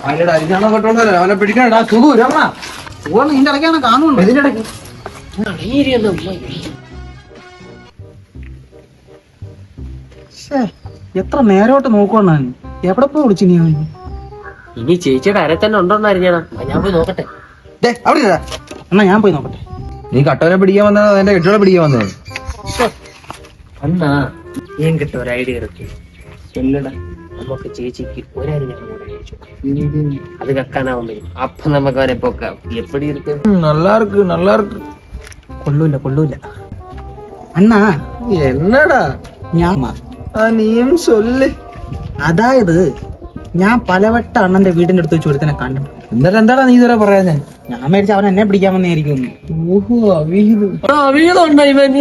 അതിന്റെ അരിഞ്ഞാണോ കേട്ടോണ്ടല്ലോ അവനെ പിടിക്കണടാ. സുഖു രമണ സുഖം നിന്റെ ഇടയ്ക്കാണ് കാണുന്നുണ്ട്. ഇതിന്റെ ഇടയ്ക്ക് എത്ര നേരോട്ട് നോക്കുവാണ് എവിടെ പോയി വിളിച്ചു നീ? ഇനി ചേച്ചിയുടെ അര തന്നെ ഉണ്ടോന്ന് അറിഞ്ഞാ ഞാൻ പോയി നോക്കട്ടെ. അവിടെ എന്നാ ഞാൻ പോയി നോക്കട്ടെ. നീ കട്ടവനെ പിടിക്കാൻ വന്നത് എന്റെ കെട്ടിയോടെ പിടിക്കാൻ വന്നത്? അന്നാ ഞാൻ കിട്ടും ഒരു ഐഡിയ ഇറക്കി ചെല്ലട. നമുക്ക് ചേച്ചിക്ക് ഒരരി ഞാൻ കൂടെ കഴിച്ചു, അത് കക്കാനാവും വരും. അപ്പൊ നമുക്ക് അവനെ പൊക്കാം. എപ്പടി ഇരിക്കും? നല്ല കൊള്ളൂല അണ്ണാ. എന്നടാ ഞാൻ നീയും ചൊല്ല്. അതായത് ഞാൻ പലവട്ടം അണ്ണന്റെ വീടിന്റെ അടുത്ത് വെച്ച് ഒരുത്തനെ കണ്ടു. എന്നിട്ട് എന്താടാ നീ ഇതുവരെ പറയാ? ഞാൻ മേടിച്ച അവൻ എന്നെ പിടിക്കാൻ വന്നായിരിക്കും. ഓഹോ, അവീത് വീടുണ്ടോ ഇവൻ?